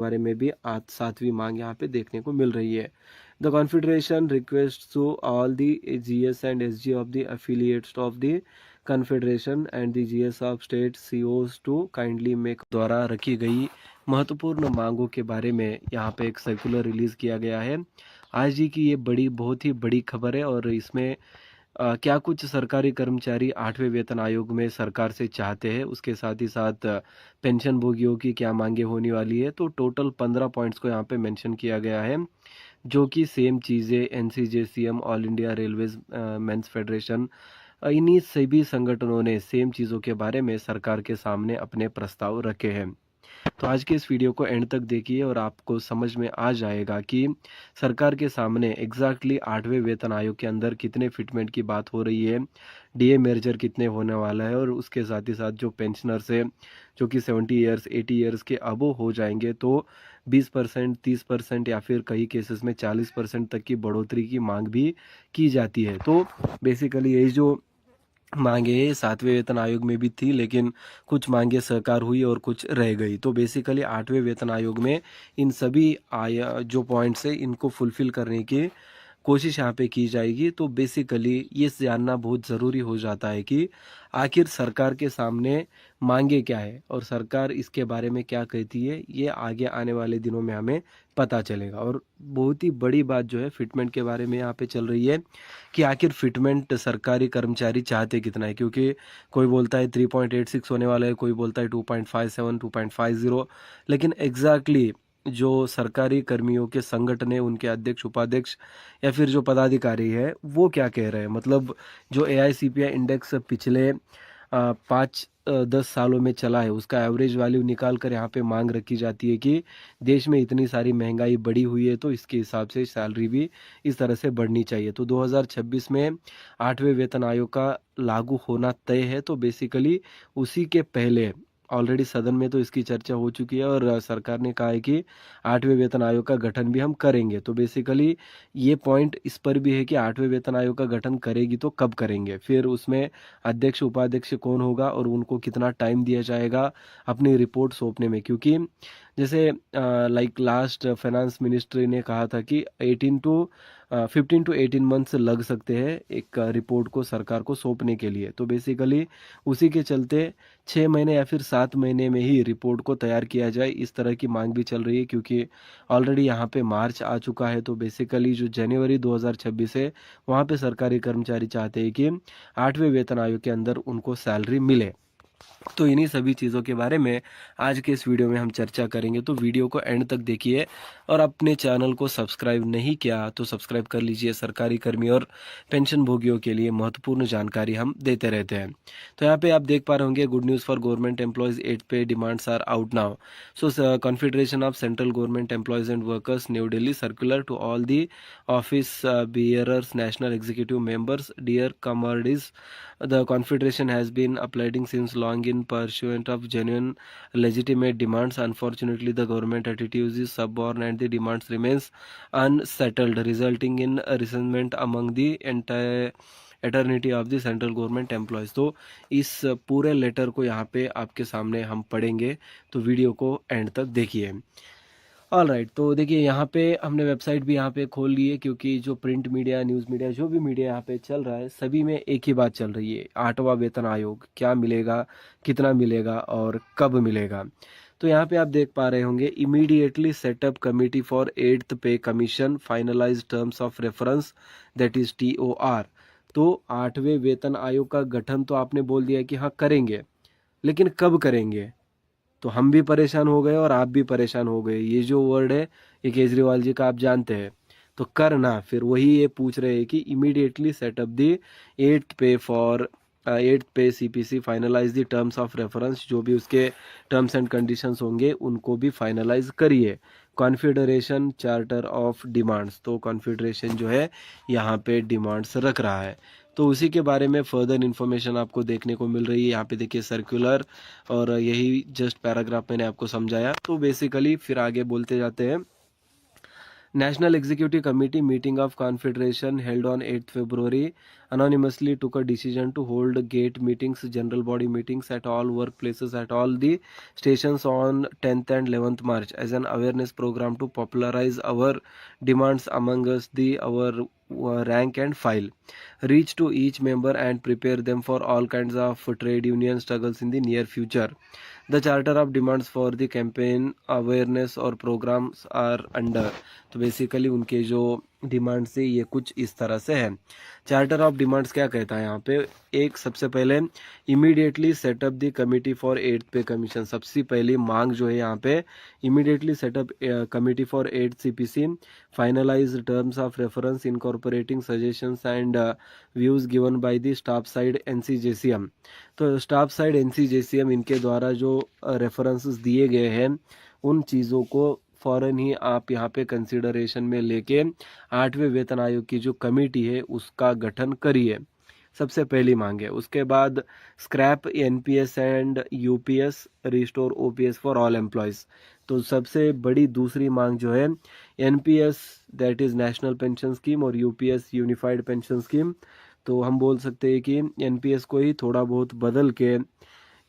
बारे में भी आज 7वीं मांग यहाँ पे देखने को मिल रही है। The confederation request to all the GS and SG of the affiliates of the confederation and the GS of state COs to kindly make द्वारा रखी गई महत्वपूर्ण मांगों के बारे में यहाँ पे एक सर्कुलर रिलीज किया गया है। आज ही की ये बहुत ही बड़ी खबर है और इसमें क्या कुछ सरकारी कर्मचारी 8वें वेतन आयोग में सरकार से चाहते हैं, उसके साथ ही साथ पेंशन भोगियों की क्या मांगे होने वाली है। तो टोटल 15 पॉइंट्स को यहाँ पे मेंशन किया गया है, जो कि सेम चीज़ें NCJCM, all India railways men's federation, इन्हीं सभी संगठनों ने सेम चीज़ों के बारे में सरकार के सामने अपने प्रस्ताव रखे हैं। तो आज के इस वीडियो को एंड तक देखिए और आपको समझ में आ जाएगा कि सरकार के सामने एग्जैक्टली 8वें वेतन आयोग के अंदर कितने फिटमेंट की बात हो रही है, डीए मेजर कितने होने वाला है, और उसके साथ ही साथ जो पेंशनर्स है जो कि 70 ईयर्स 80 ईयर्स के अबो हो जाएंगे तो 20%, 30% या फिर कई केसेस में 40% तक की बढ़ोतरी की मांग भी की जाती है। तो बेसिकली ये जो मांगे 7वें वेतन आयोग में भी थी, लेकिन कुछ मांगे स्वीकार हुई और कुछ रह गई। तो बेसिकली 8वें वेतन आयोग में इन सभी जो पॉइंट्स है इनको फुलफिल करने की कोशिश यहाँ पे की जाएगी। तो बेसिकली ये जानना बहुत ज़रूरी हो जाता है कि आखिर सरकार के सामने मांगे क्या है और सरकार इसके बारे में क्या कहती है, ये आगे आने वाले दिनों में हमें पता चलेगा। और बहुत ही बड़ी बात जो है फिटमेंट के बारे में यहाँ पे चल रही है कि आखिर फिटमेंट सरकारी कर्मचारी चाहते कितना है, क्योंकि कोई बोलता है 3.86 होने वाला है, कोई बोलता है 2.57, 2.50, लेकिन एग्जैक्टली जो सरकारी कर्मियों के संगठन है, उनके अध्यक्ष, उपाध्यक्ष या फिर जो पदाधिकारी है वो क्या कह रहे हैं। मतलब जो एआईसीपीआई इंडेक्स पिछले 5-10 सालों में चला है, उसका एवरेज वैल्यू निकाल कर यहाँ पे मांग रखी जाती है कि देश में इतनी सारी महंगाई बढ़ी हुई है तो इसके हिसाब से सैलरी भी इस तरह से बढ़नी चाहिए। तो 2026 में 8वें वेतन आयोग का लागू होना तय है। तो बेसिकली उसी के पहले ऑलरेडी सदन में तो इसकी चर्चा हो चुकी है और सरकार ने कहा है कि 8वें वेतन आयोग का गठन भी हम करेंगे। तो बेसिकली ये पॉइंट इस पर भी है कि 8वें वेतन आयोग का गठन करेगी तो कब करेंगे, फिर उसमें अध्यक्ष उपाध्यक्ष कौन होगा और उनको कितना टाइम दिया जाएगा अपनी रिपोर्ट सौंपने में। क्योंकि जैसे लाइक लास्ट फाइनेंस मिनिस्ट्री ने कहा था कि 15 to 18 मंथ्स लग सकते हैं एक रिपोर्ट को सरकार को सौंपने के लिए। तो बेसिकली उसी के चलते 6 महीने या फिर 7 महीने में ही रिपोर्ट को तैयार किया जाए, इस तरह की मांग भी चल रही है। क्योंकि ऑलरेडी यहाँ पे मार्च आ चुका है, तो बेसिकली जो जनवरी 2026 है वहाँ पे सरकारी कर्मचारी चाहते हैं कि 8वें वेतन आयोग के अंदर उनको सैलरी मिले। तो इन्हीं सभी चीज़ों के बारे में आज के इस वीडियो में हम चर्चा करेंगे। तो वीडियो को एंड तक देखिए और अपने चैनल को सब्सक्राइब नहीं किया तो सब्सक्राइब कर लीजिए। सरकारी कर्मी और पेंशन भोगियों के लिए महत्वपूर्ण जानकारी हम देते रहते हैं। तो यहाँ पे आप देख पा रहे होंगे, good news for government employees, 8 pay demands are out now. So confederation of central government employees and workers, new Delhi, circular to all the office bearers, national executive members, dear comrades, the confederation has been applauding since long in pursuit of genuine legitimate demands. Unfortunately, the government attitude is stubborn and the demands remains unsettled, resulting in resentment among the entire eternity of the central government employees. तो इस पूरे letter को यहाँ पे आपके सामने हम पढ़ेंगे, तो वीडियो को एंड तक देखिए। ऑल राइट, तो देखिए यहाँ पे हमने वेबसाइट भी यहाँ पे खोल ली है, क्योंकि जो प्रिंट मीडिया, न्यूज़ मीडिया, जो भी मीडिया यहाँ पे चल रहा है सभी में एक ही बात चल रही है, 8वां वेतन आयोग क्या मिलेगा, कितना मिलेगा और कब मिलेगा। तो यहाँ पे आप देख पा रहे होंगे, immediately set up committee for 8th pay commission, finalise terms of reference, that is TOR। तो 8वें वेतन आयोग का गठन तो आपने बोल दिया कि हाँ करेंगे, लेकिन कब करेंगे। तो हम भी परेशान हो गए और आप भी परेशान हो गए। ये जो वर्ड है ये केजरीवाल जी का आप जानते हैं। तो करना फिर वही ये पूछ रहे हैं कि immediately setup the 8th pay CPC, finalise the terms of reference, जो भी उसके टर्म्स एंड कंडीशंस होंगे उनको भी फाइनलाइज करिए। कॉन्फेडरेशन चार्टर ऑफ डिमांड्स, तो कॉन्फेडरेशन जो है यहाँ पे डिमांड्स रख रहा है। तो उसी के बारे में फर्दर इन्फॉर्मेशन आपको देखने को मिल रही है। यहाँ पे देखिए सर्कुलर, और यही जस्ट पैराग्राफ मैंने आपको समझाया। तो बेसिकली फिर आगे बोलते जाते हैं। National Executive Committee meeting of Confederation held on 8th February anonymously took a decision to hold gate meetings, general body meetings at all workplaces at all the stations on 10th and 11th March as an awareness program to popularize our demands among us our rank and file, reach to each member and prepare them for all kinds of trade union struggles in the near future. The charter of demands for the campaign awareness और programs are under. तो basically उनके जो demands है ये कुछ इस तरह से है। चार्टर ऑफ डिमांड्स क्या कहता है यहाँ पे, एक सबसे पहले immediately setup the committee for 8th pay commission. सबसे पहली मांग जो है यहाँ पे immediately set up committee for 8th CPC, finalise terms of reference incorporating suggestions and views given by the staff side NCJCM। तो स्टाफ साइड NCJCM इनके द्वारा जो रेफरेंसेस दिए गए हैं उन चीज़ों को फ़ौरन ही आप यहाँ पे कंसिडरेशन में लेके 8वें वेतन आयोग की जो कमेटी है उसका गठन करिए। सबसे पहली मांग है। उसके बाद scrap NPS and UPS, restore OPS for all employees. तो सबसे बड़ी दूसरी मांग जो है NPS that is national pension scheme और UPS यूनिफाइड पेंशन स्कीम। तो हम बोल सकते हैं कि NPS को ही थोड़ा बहुत बदल के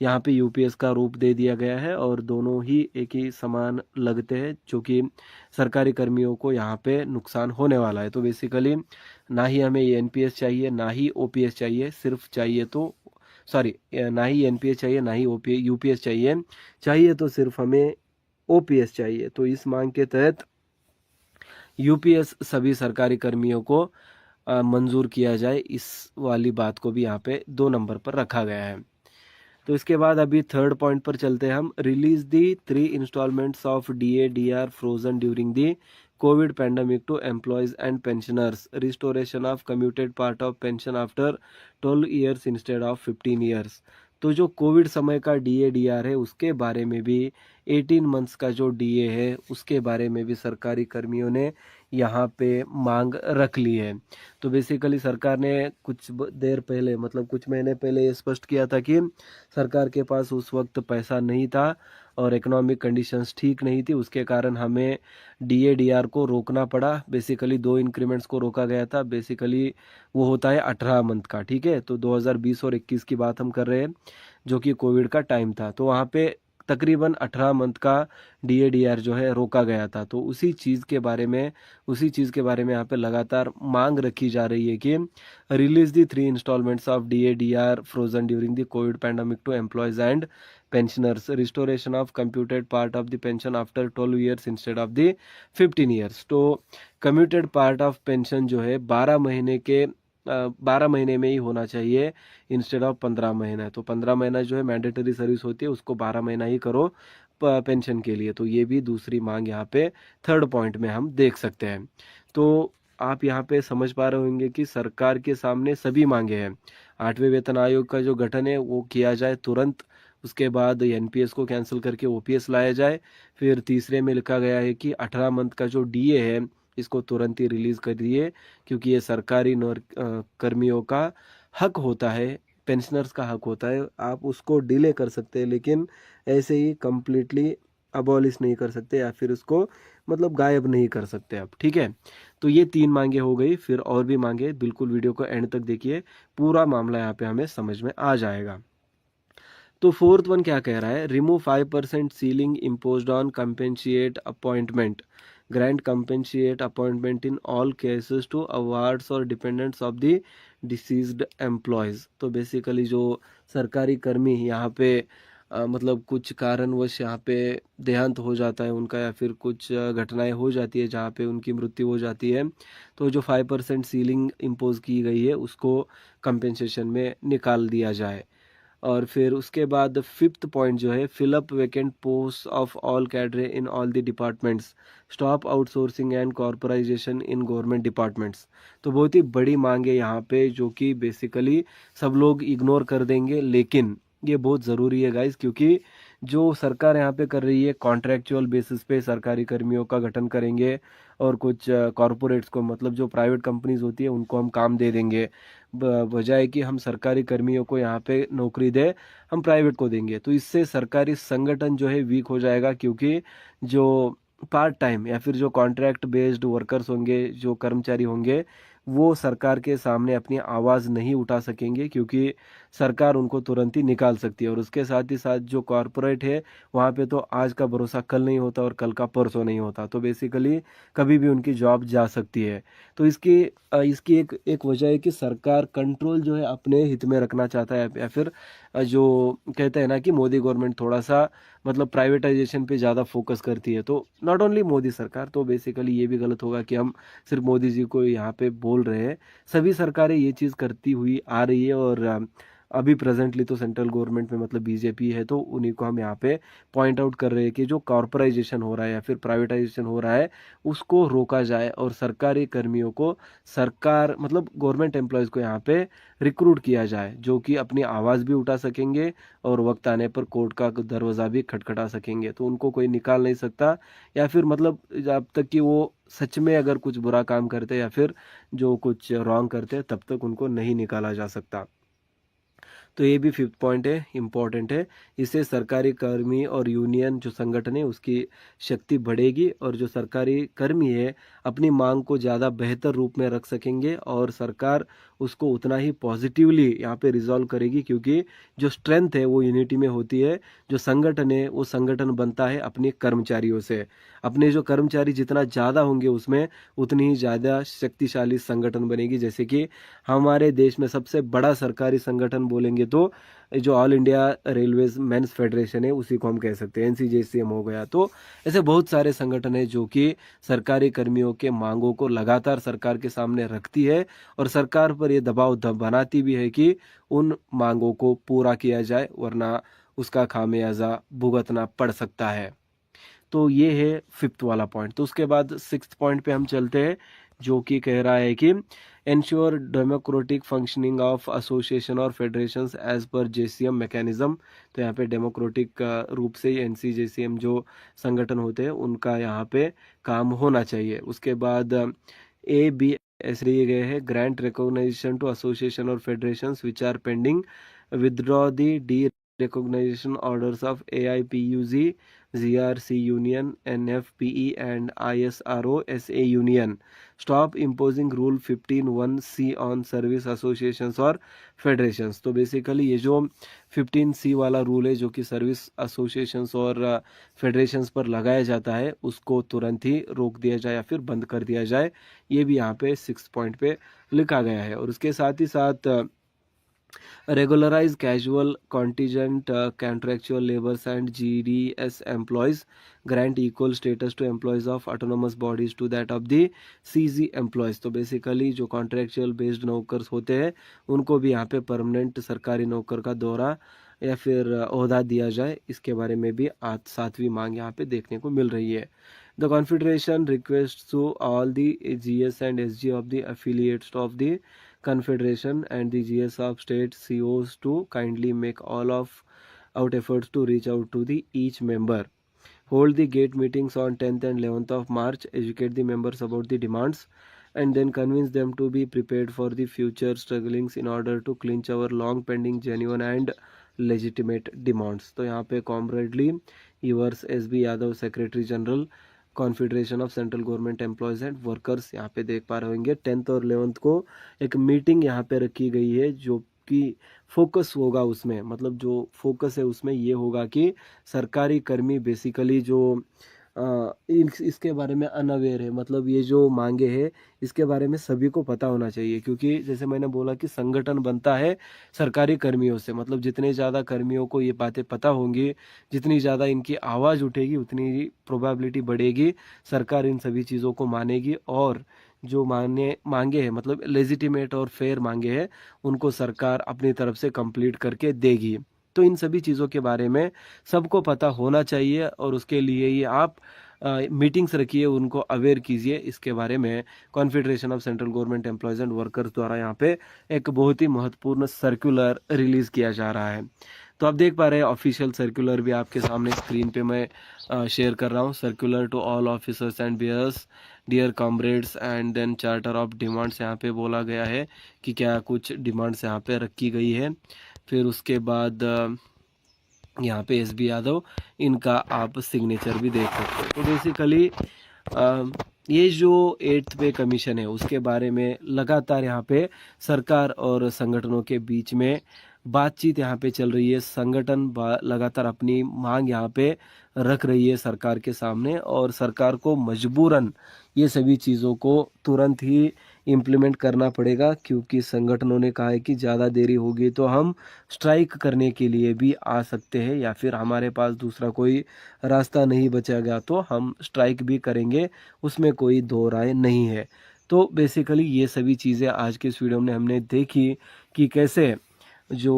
यहाँ पे UPS का रूप दे दिया गया है और दोनों ही एक ही समान लगते हैं, जो कि सरकारी कर्मियों को यहाँ पे नुकसान होने वाला है। तो बेसिकली ना ही हमें ये NPS चाहिए ना ही OPS चाहिए, सिर्फ चाहिए तो ना ही NPS चाहिए ना ही UPS चाहिए तो सिर्फ हमें OPS चाहिए। तो इस मांग के तहत UPS सभी सरकारी कर्मियों को मंजूर किया जाए, इस वाली बात को भी यहाँ पे 2 नंबर पर रखा गया है। तो इसके बाद अभी 3rd पॉइंट पर चलते हैं हम। Release the 3 installments of DA/DR frozen during the covid pandemic to employees and pensioners, restoration of commuted part of pension after 12 years instead of 15 years. तो जो कोविड समय का DA/DR है उसके बारे में भी 18 मंथ्स का जो DA है उसके बारे में भी सरकारी कर्मियों ने यहाँ पे मांग रख ली है। तो बेसिकली सरकार ने कुछ देर पहले मतलब कुछ महीने पहले ये स्पष्ट किया था कि सरकार के पास उस वक्त पैसा नहीं था और इकोनॉमिक कंडीशंस ठीक नहीं थी, उसके कारण हमें DA/DR को रोकना पड़ा। बेसिकली 2 इंक्रीमेंट्स को रोका गया था। बेसिकली वो होता है 18 मंथ का, ठीक है। तो 2020 और 21 की बात हम कर रहे हैं जो कि कोविड का टाइम था। तो वहाँ पे तकरीबन 18 मंथ का DA/DR जो है रोका गया था। तो उसी चीज़ के बारे में यहाँ पे लगातार मांग रखी जा रही है कि release the 3 installments of DA/DR frozen during the covid pandemic to employees and pensioners, restoration of computed part of the pension after 12 years instead of the 15 years. तो कम्यूटेड पार्ट ऑफ पेंशन जो है 12 महीने में ही होना चाहिए instead of 15 महीना। तो 15 महीना जो है मैंडेटरी सर्विस होती है उसको 12 महीना ही करो पेंशन के लिए। तो ये भी दूसरी मांग यहाँ पे 3rd पॉइंट में हम देख सकते हैं। तो आप यहाँ पे समझ पा रहे होंगे कि सरकार के सामने सभी मांगे हैं। 8वें वेतन आयोग का जो गठन है वो किया जाए तुरंत, उसके बाद NPS को कैंसिल करके OPS लाया जाए। फिर तीसरे में लिखा गया है कि 18 मंथ का जो DA है इसको तुरंत ही रिलीज कर दिए, क्योंकि ये सरकारी कर्मियों का हक होता है, पेंशनर्स का हक होता है। आप उसको डिले कर सकते हैं लेकिन ऐसे ही कंप्लीटली अबॉलिश नहीं कर सकते या फिर उसको मतलब गायब नहीं कर सकते आप, ठीक है। तो ये 3 मांगे हो गई, फिर और भी मांगे। बिल्कुल वीडियो को एंड तक देखिए, पूरा मामला यहाँ पे हमें समझ में आ जाएगा। तो 4th वन क्या कह रहा है, remove 5% ceiling imposed on compassionate appointment, grant compassionate appointment in all cases to awards और dependents of the deceased employees. तो बेसिकली जो सरकारी कर्मी यहाँ पे मतलब कुछ कारणवश यहाँ पे देहांत हो जाता है उनका या फिर कुछ घटनाएं हो जाती है जहाँ पे उनकी मृत्यु हो जाती है, तो जो 5% सीलिंग इम्पोज की गई है उसको कंपेंसेशन में निकाल दिया जाए। और फिर उसके बाद 5th पॉइंट जो है, fill up vacant post of all cadre in all the departments, stop outsourcing and corporatisation in government departments. तो बहुत ही बड़ी मांग है यहाँ पे जो कि बेसिकली सब लोग इग्नोर कर देंगे, लेकिन ये बहुत ज़रूरी है गाइस, क्योंकि जो सरकार यहाँ पे कर रही है कॉन्ट्रैक्चुअल बेसिस पे सरकारी कर्मियों का गठन करेंगे और कुछ कॉरपोरेट्स को मतलब जो प्राइवेट कंपनीज होती है उनको हम काम दे देंगे, बजाय कि हम सरकारी कर्मियों को यहाँ पे नौकरी दे हम प्राइवेट को देंगे। तो इससे सरकारी संगठन जो है वीक हो जाएगा, क्योंकि जो पार्ट टाइम या फिर जो कॉन्ट्रैक्ट बेस्ड वर्कर्स होंगे, जो कर्मचारी होंगे, वो सरकार के सामने अपनी आवाज़ नहीं उठा सकेंगे, क्योंकि सरकार उनको तुरंत ही निकाल सकती है। और उसके साथ ही साथ जो कॉरपोरेट है, वहाँ पे तो आज का भरोसा कल नहीं होता और कल का परसों नहीं होता, तो बेसिकली कभी भी उनकी जॉब जा सकती है। तो इसकी एक एक वजह है कि सरकार कंट्रोल जो है अपने हित में रखना चाहता है, या फिर जो कहते हैं ना कि मोदी गवर्नमेंट थोड़ा सा मतलब प्राइवेटाइजेशन पे ज़्यादा फोकस करती है। तो नॉट ओनली मोदी सरकार, तो बेसिकली ये भी गलत होगा कि हम सिर्फ मोदी जी को यहाँ पे बोल रहे हैं। सभी सरकारें ये चीज़ करती हुई आ रही है, और अभी प्रेजेंटली तो सेंट्रल गवर्नमेंट में मतलब बीजेपी है, तो उन्हीं को हम यहाँ पे पॉइंट आउट कर रहे हैं कि जो कॉर्पोराइजेशन हो रहा है या फिर प्राइवेटाइजेशन हो रहा है, उसको रोका जाए, और सरकारी कर्मियों को, सरकार मतलब गवर्नमेंट एम्प्लॉयज़ को यहाँ पे रिक्रूट किया जाए, जो कि अपनी आवाज़ भी उठा सकेंगे और वक्त आने पर कोर्ट का दरवाज़ा भी खटखटा सकेंगे। तो उनको कोई निकाल नहीं सकता, या फिर मतलब जब तक कि वो सच में अगर कुछ बुरा काम करते या फिर जो कुछ रॉन्ग करते, तब तक उनको नहीं निकाला जा सकता। तो ये भी फिफ्थ पॉइंट है, इम्पॉर्टेंट है। इससे सरकारी कर्मी और यूनियन जो संगठन है उसकी शक्ति बढ़ेगी, और जो सरकारी कर्मी है अपनी मांग को ज़्यादा बेहतर रूप में रख सकेंगे, और सरकार उसको उतना ही पॉजिटिवली यहाँ पे रिजॉल्व करेगी, क्योंकि जो स्ट्रेंथ है वो यूनिटी में होती है। जो संगठन है वो संगठन बनता है अपने कर्मचारियों से। अपने जो कर्मचारी जितना ज़्यादा होंगे उसमें उतनी ही ज़्यादा शक्तिशाली संगठन बनेगी। जैसे कि हमारे देश में सबसे बड़ा सरकारी संगठन बोलेंगे तो जो all India railways men's federation है, उसी को हम कह सकते हैं। एनसीजेसीएम हो गया। तो ऐसे बहुत सारे संगठन है जो कि सरकारी कर्मियों के मांगों को लगातार सरकार के सामने रखती है, और सरकार पर ये दबाव बनाती भी है कि उन मांगों को पूरा किया जाए, वरना उसका खामियाजा भुगतना पड़ सकता है। तो ये है फिफ्थ वाला पॉइंट। तो उसके बाद सिक्स्थ पॉइंट पे हम चलते हैं, जो कि कह रहा है कि ensure democratic functioning of association और federations as per JCM mechanism. तो यहाँ पे डेमोक्रेटिक रूप से एनसीजेसीएम जो संगठन होते हैं उनका यहाँ पे काम होना चाहिए। उसके बाद ए बी ऐसे दिए गए हैं, ग्रांट रिकॉग्नाइजेशन टू एसोसिएशन और federations which are pending, withdraw the derecognition orders of AIPUG, GRC Union, NFPE and ISRO SA Union. Stop imposing Rule 15(1)C on service associations और फेडरेशंस। तो basically ये जो 15C वाला rule है, जो कि service associations और फेडरेशंस पर लगाया जाता है, उसको तुरंत ही रोक दिया जाए या फिर बंद कर दिया जाए। ये भी यहाँ पे 6 पॉइंट पे लिखा गया है। और उसके साथ ही साथ regularize casual contingent contractual laborers and GDS employees, grant equal status to employees of autonomous bodies to that of the CZ employees। तो बेसिकली जो कॉन्ट्रेक्चुअल बेस्ड नौकर्स होते हैं उनको भी यहाँ पे परमानेंट सरकारी नौकर का दौरा या फिर ओहदा दिया जाए, इसके बारे में भी आज सातवीं मांग यहाँ पे देखने को मिल रही है। The Confederation requests to all the GS and SG of the affiliates of the Confederation and the GS of state COs to kindly make all of out efforts to reach out to the each member. Hold the gate meetings on 10th and 11th of March, educate the members about the demands, and then convince them to be prepared for the future strugglings in order to clinch our long pending genuine and legitimate demands। तो यहाँ पे comradely yours SB Yadav, secretary general confederation of central government employees and workers, यहाँ पे देख पा रहे होंगे 10th और 11th को एक मीटिंग यहाँ पे रखी गई है, जो कि फोकस होगा उसमें, मतलब जो फोकस है उसमें ये होगा कि सरकारी कर्मी बेसिकली जो इसके बारे में अनअवेयर है, मतलब ये जो मांगे हैं इसके बारे में सभी को पता होना चाहिए, क्योंकि जैसे मैंने बोला कि संगठन बनता है सरकारी कर्मियों से। मतलब जितने ज़्यादा कर्मियों को ये बातें पता होंगी, जितनी ज़्यादा इनकी आवाज़ उठेगी, उतनी ही प्रोबेबिलिटी बढ़ेगी, सरकार इन सभी चीज़ों को मानेगी, और जो मांगे हैं मतलब लेजिटिमेट और फेयर मांगे हैं उनको सरकार अपनी तरफ से कंप्लीट करके देगी। तो इन सभी चीज़ों के बारे में सबको पता होना चाहिए, और उसके लिए ही आप मीटिंग्स रखिए, उनको अवेयर कीजिए इसके बारे में। Confederation of central government employees and workers द्वारा यहाँ पे एक बहुत ही महत्वपूर्ण सर्कुलर रिलीज़ किया जा रहा है। तो आप देख पा रहे हैं ऑफिशियल सर्कुलर भी आपके सामने स्क्रीन पे मैं शेयर कर रहा हूँ। Circular to all officers and bearers, dear comrades, and then charter of demands, यहाँ पे बोला गया है कि क्या कुछ डिमांड्स यहाँ पे रखी गई है। फिर उसके बाद यहाँ पे एस बी यादव, इनका आप सिग्नेचर भी देख सकते हो। तो बेसिकली ये जो 8th पे कमीशन है उसके बारे में लगातार यहाँ पे सरकार और संगठनों के बीच में बातचीत यहाँ पे चल रही है। संगठन लगातार अपनी मांग यहाँ पे रख रही है सरकार के सामने, और सरकार को मजबूरन ये सभी चीज़ों को तुरंत ही इम्प्लीमेंट करना पड़ेगा, क्योंकि संगठनों ने कहा है कि ज़्यादा देरी होगी तो हम स्ट्राइक करने के लिए भी आ सकते हैं, या फिर हमारे पास दूसरा कोई रास्ता नहीं बचेगा तो हम स्ट्राइक भी करेंगे, उसमें कोई दो राय नहीं है। तो बेसिकली ये सभी चीज़ें आज के इस वीडियो में हमने देखी कि कैसे जो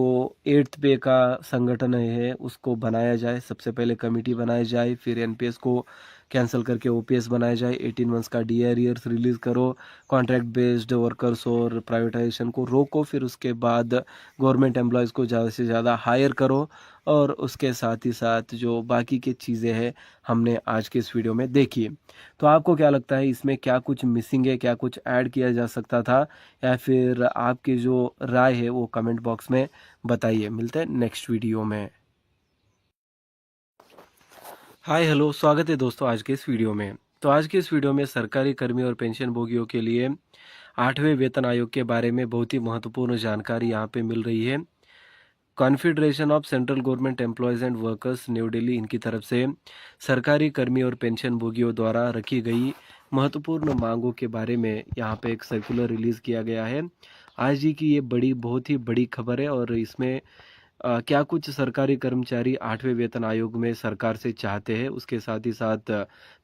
8th पे का संगठन है उसको बनाया जाए। सबसे पहले कमेटी बनाई जाए, फिर एनपीएस को कैंसिल करके ओपीएस बनाया जाए, 18 मंथ्स का डी आरियर्स रिलीज़ करो, कॉन्ट्रैक्ट बेस्ड वर्कर्स और प्राइवेटाइजेशन को रोको, फिर उसके बाद गवर्नमेंट एम्प्लॉयज़ को ज़्यादा से ज़्यादा हायर करो, और उसके साथ ही साथ जो बाकी की चीज़ें हैं हमने आज के इस वीडियो में देखी। तो आपको क्या लगता है, इसमें क्या कुछ मिसिंग है, क्या कुछ ऐड किया जा सकता था, या फिर आपकी जो राय है वो कमेंट बॉक्स में बताइए। मिलते हैं नेक्स्ट वीडियो में। हाय हेलो, स्वागत है दोस्तों आज के इस वीडियो में। तो आज के इस वीडियो में सरकारी कर्मी और पेंशन भोगियों के लिए 8वें वेतन आयोग के बारे में बहुत ही महत्वपूर्ण जानकारी यहाँ पे मिल रही है। Confederation of central government employees and workers new Delhi, इनकी तरफ से सरकारी कर्मी और पेंशन भोगियों द्वारा रखी गई महत्वपूर्ण मांगों के बारे में यहाँ पे एक सर्कुलर रिलीज़ किया गया है। आज ही की ये बहुत ही बड़ी खबर है, और इसमें क्या कुछ सरकारी कर्मचारी 8वें वेतन आयोग में सरकार से चाहते हैं, उसके साथ ही साथ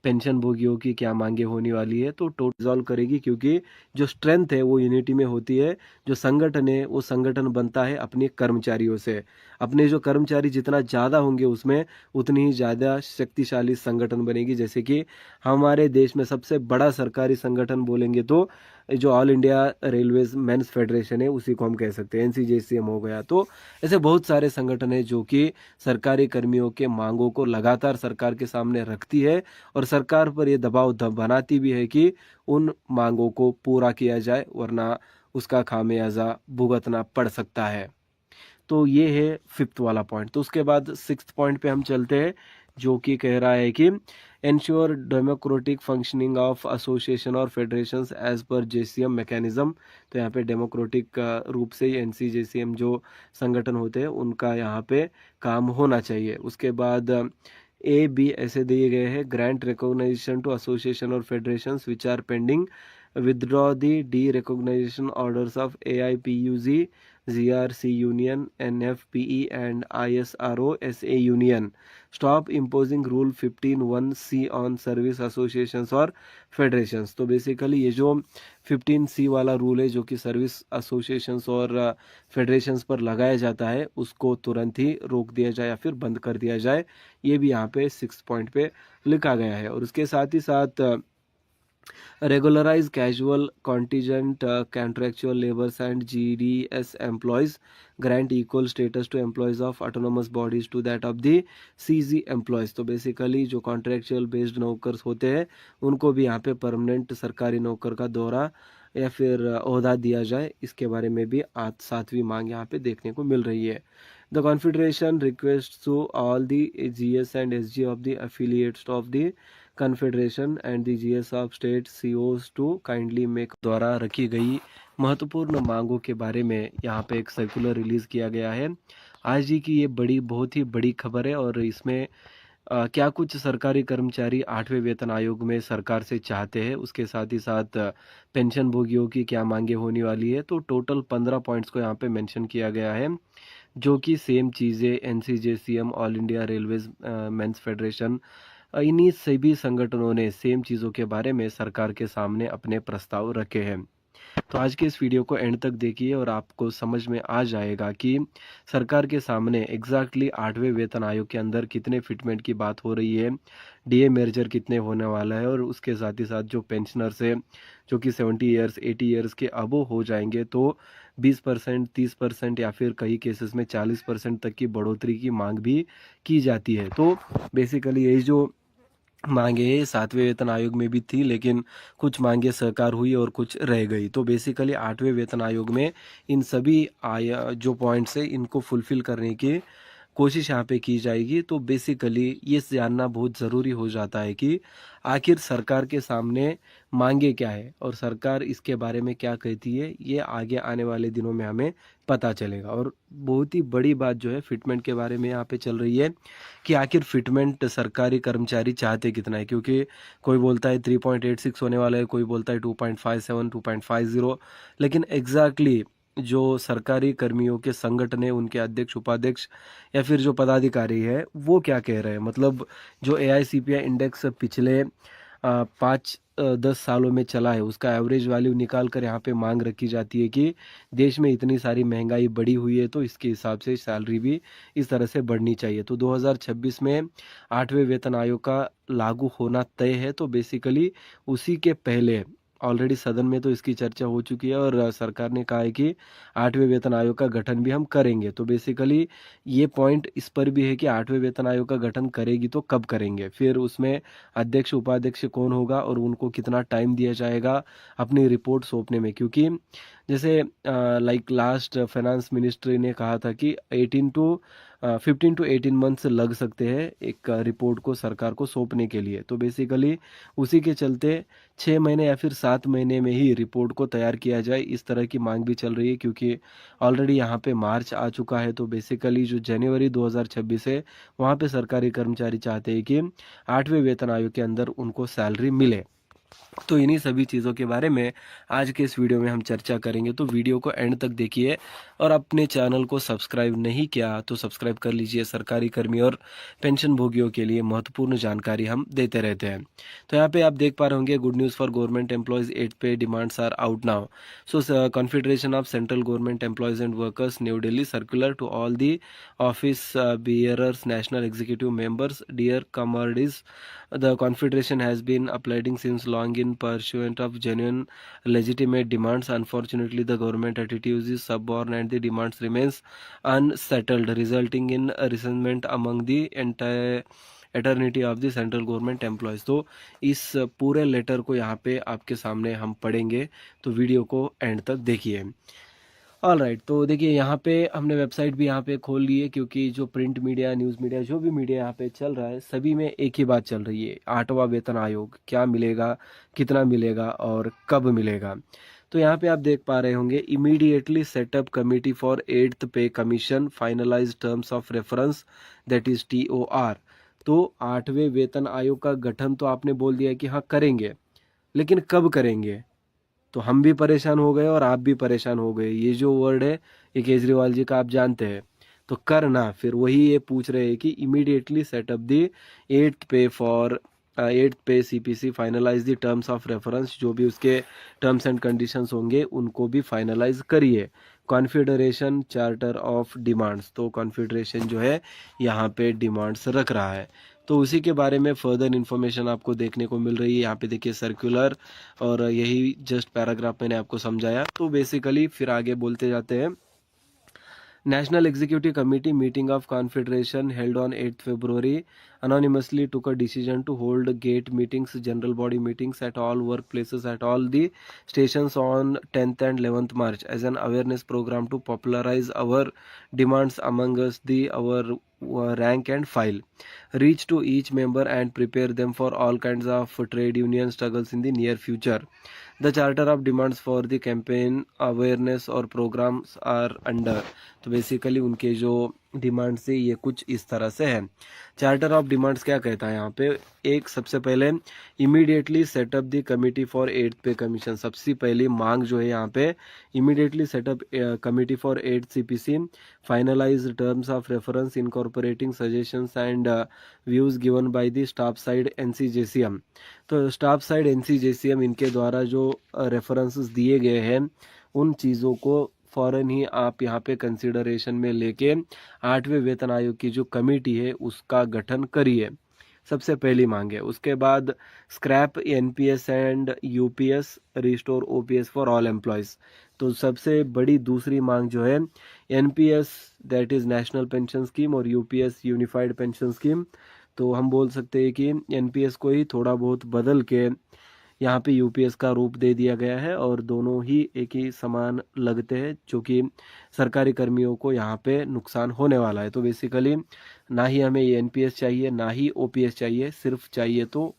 पेंशन भोगियों की क्या मांगे होने वाली है, तो रिजॉल्व करेगी, क्योंकि जो स्ट्रेंथ है वो यूनिटी में होती है। जो संगठन है वो संगठन बनता है अपने कर्मचारियों से। अपने जो कर्मचारी जितना ज़्यादा होंगे उसमें उतनी ही ज़्यादा शक्तिशाली संगठन बनेगी। जैसे कि हमारे देश में सबसे बड़ा सरकारी संगठन बोलेंगे तो जो all India railways men's federation है उसी को हम कह सकते हैं, एनसीजेसीएम हो गया। तो ऐसे बहुत सारे संगठन हैं जो कि सरकारी कर्मियों के मांगों को लगातार सरकार के सामने रखती है, और सरकार पर ये दबाव बनाती भी है कि उन मांगों को पूरा किया जाए, वरना उसका खामियाजा भुगतना पड़ सकता है। तो ये है 5th वाला पॉइंट। तो उसके बाद 6th पॉइंट पे हम चलते हैं, जो कि कह रहा है कि ensure democratic functioning of association और federations as per JCM mechanism. तो यहाँ पे डेमोक्रेटिक रूप से एनसीजेसीएम जो संगठन होते हैं उनका यहाँ पे काम होना चाहिए। उसके बाद ए बी ऐसे दिए गए हैं, ग्रांट रिकॉग्नाइजेशन टू एसोसिएशन और federations which are pending, withdraw the derecognition orders of AIPUG, GRC Union, NFPE and ISRO SA Union. Stop imposing Rule 15(1)C on service associations और federations। तो basically ये जो 15C वाला rule है जो कि service associations और फेडरेशंस पर लगाया जाता है उसको तुरंत ही रोक दिया जाए या फिर बंद कर दिया जाए। ये भी यहाँ पे 6 पॉइंट पे लिखा गया है। और उसके साथ ही साथ regularize casual contingent contractual laborers and GDS employees, grant equal status to employees of autonomous bodies to that of the CG employees। तो बेसिकली जो कॉन्ट्रेक्चुअल बेस्ड नौकर्स होते हैं उनको भी यहाँ पे परमानेंट सरकारी नौकर का दौरा या फिर ओहदा दिया जाए, इसके बारे में भी आज 7वीं मांग यहाँ पे देखने को मिल रही है। The confederation request to all the GS and SG of the affiliates of the confederation and the GS of state COs to kindly make द्वारा रखी गई महत्वपूर्ण मांगों के बारे में यहाँ पे एक सर्कुलर रिलीज़ किया गया है। आज ही की ये बहुत ही बड़ी खबर है, और इसमें क्या कुछ सरकारी कर्मचारी 8वें वेतन आयोग में सरकार से चाहते हैं, उसके साथ ही साथ पेंशन भोगियों की क्या मांगे होने वाली है। तो टोटल 15 पॉइंट्स को यहाँ पे मेंशन किया गया है, जो कि सेम चीज़ें NCJCM, all India railways men's federation, इन्हीं सभी संगठनों ने सेम चीज़ों के बारे में सरकार के सामने अपने प्रस्ताव रखे हैं। तो आज के इस वीडियो को एंड तक देखिए और आपको समझ में आ जाएगा कि सरकार के सामने एग्जैक्टली 8वें वेतन आयोग के अंदर कितने फिटमेंट की बात हो रही है, डीए मेजर कितने होने वाला है, और उसके साथ ही साथ जो पेंशनर्स है जो कि 70 ईयर्स 80 ईयर्स के अबो हो जाएंगे तो 20%, 30% या फिर कई केसेस में 40% तक की बढ़ोतरी की मांग भी की जाती है। तो बेसिकली यही जो मांगे 7वें वेतन आयोग में भी थी, लेकिन कुछ मांगे साकार हुई और कुछ रह गई। तो बेसिकली 8वें वेतन आयोग में इन सभी जो पॉइंट्स है इनको फुलफिल करने की कोशिश यहाँ पे की जाएगी। तो बेसिकली ये जानना बहुत ज़रूरी हो जाता है कि आखिर सरकार के सामने मांगे क्या है और सरकार इसके बारे में क्या कहती है, ये आगे आने वाले दिनों में हमें पता चलेगा। और बहुत ही बड़ी बात जो है फिटमेंट के बारे में यहाँ पे चल रही है कि आखिर फिटमेंट सरकारी कर्मचारी चाहते कितना है, क्योंकि कोई बोलता है 3.86 होने वाला है, कोई बोलता है 2.57, 2.50, लेकिन एग्जैक्टली जो सरकारी कर्मियों के संगठन है, उनके अध्यक्ष, उपाध्यक्ष या फिर जो पदाधिकारी है, वो क्या कह रहे हैं। मतलब जो AICPI इंडेक्स पिछले 5-10 सालों में चला है, उसका एवरेज वैल्यू निकाल कर यहाँ पे मांग रखी जाती है कि देश में इतनी सारी महंगाई बढ़ी हुई है, तो इसके हिसाब से सैलरी भी इस तरह से बढ़नी चाहिए। तो 2026 में 8वें वेतन आयोग का लागू होना तय है। तो बेसिकली उसी के पहले ऑलरेडी सदन में तो इसकी चर्चा हो चुकी है और सरकार ने कहा है कि 8वें वेतन आयोग का गठन भी हम करेंगे। तो बेसिकली ये पॉइंट इस पर भी है कि 8वें वेतन आयोग का गठन करेगी तो कब करेंगे, फिर उसमें अध्यक्ष उपाध्यक्ष कौन होगा और उनको कितना टाइम दिया जाएगा अपनी रिपोर्ट सौंपने में। क्योंकि जैसे लाइक लास्ट फाइनेंस मिनिस्ट्री ने कहा था कि 15 to 18 मंथ्स लग सकते हैं एक रिपोर्ट को सरकार को सौंपने के लिए। तो बेसिकली उसी के चलते 6 महीने या फिर 7 महीने में ही रिपोर्ट को तैयार किया जाए, इस तरह की मांग भी चल रही है। क्योंकि ऑलरेडी यहाँ पे मार्च आ चुका है, तो बेसिकली जो जनवरी 2026 है, वहाँ पे सरकारी कर्मचारी चाहते हैं कि 8वें वेतन आयोग के अंदर उनको सैलरी मिले। तो इन्हीं सभी चीज़ों के बारे में आज के इस वीडियो में हम चर्चा करेंगे। तो वीडियो को एंड तक देखिए और अपने चैनल को सब्सक्राइब नहीं किया तो सब्सक्राइब कर लीजिए। सरकारी कर्मी और पेंशन भोगियों के लिए महत्वपूर्ण जानकारी हम देते रहते हैं। तो यहाँ पे आप देख पा रहे होंगे, good news for government employees, 8th pay demands are out now. So confederation of central government employees and workers, new Delhi, circular to all the office bearers, national executive members, dear comrades, the confederation has been applauding since long in pursuit of genuine legitimate demands. Unfortunately, the government attitude is stubborn and the demands remains unsettled, resulting in resentment among the entire eternity of the central government employees. तो इस पूरे letter को यहाँ पे आपके सामने हम पढ़ेंगे, तो वीडियो को एंड तक देखिए। ऑल राइट, तो देखिए यहाँ पे हमने वेबसाइट भी यहाँ पे खोल ली है, क्योंकि जो प्रिंट मीडिया, न्यूज़ मीडिया, जो भी मीडिया यहाँ पे चल रहा है, सभी में एक ही बात चल रही है, 8वां वेतन आयोग क्या मिलेगा, कितना मिलेगा और कब मिलेगा। तो यहाँ पे आप देख पा रहे होंगे, immediately set up committee for 8th pay commission, finalise terms of reference, that is TOR। तो 8वें वेतन आयोग का गठन तो आपने बोल दिया कि हाँ करेंगे, लेकिन कब करेंगे। तो हम भी परेशान हो गए और आप भी परेशान हो गए। ये जो वर्ड है, ये केजरीवाल जी का आप जानते हैं। तो करना, फिर वही ये पूछ रहे हैं कि immediately setup the 8th pay CPC, finalise the terms of reference, जो भी उसके टर्म्स एंड कंडीशंस होंगे उनको भी फाइनलाइज करिए। कॉन्फेडरेशन चार्टर ऑफ डिमांड्स, तो कॉन्फेडरेशन जो है यहाँ पे डिमांड्स रख रहा है। तो उसी के बारे में फर्दर इन्फॉर्मेशन आपको देखने को मिल रही है। यहाँ पे देखिए सर्कुलर, और यही जस्ट पैराग्राफ मैंने आपको समझाया। तो बेसिकली फिर आगे बोलते जाते हैं। National Executive Committee meeting of Confederation held on 8th February anonymously took a decision to hold gate meetings, general body meetings at all workplaces at all the stations on 10th and 11th March as an awareness program to popularize our demands among us, our rank and file, reach to each member and prepare them for all kinds of trade union struggles in the near future. The charter of demands for the campaign awareness और programs are under। तो basically उनके जो demands है ये कुछ इस तरह से है। चार्टर ऑफ डिमांड्स क्या कहता है यहाँ पे, एक सबसे पहले immediately setup the committee for 8th pay commission. सबसे पहली मांग जो है यहाँ पे, immediately set up committee for 8th CPC, finalise terms of reference, incorporating suggestions and views given by the staff side NCJCM। तो स्टाफ साइड NCJCM इनके द्वारा जो रेफरेंसेस दिए गए हैं, उन चीज़ों को फ़ौरन ही आप यहाँ पे कंसिडरेशन में लेके 8वें वेतन आयोग की जो कमेटी है उसका गठन करिए, सबसे पहली मांग है। उसके बाद scrap NPS and UPS, restore OPS for all employees. तो सबसे बड़ी दूसरी मांग जो है, NPS that is national pension scheme और UPS यूनिफाइड पेंशन स्कीम। तो हम बोल सकते हैं कि NPS को ही थोड़ा बहुत बदल के यहाँ पे यूपीएस का रूप दे दिया गया है और दोनों ही एक ही समान लगते हैं, जो कि सरकारी कर्मियों को यहाँ पे नुकसान होने वाला है। तो बेसिकली ना ही हमें एनपीएस चाहिए ना ही ओपीएस चाहिए, सिर्फ चाहिए तो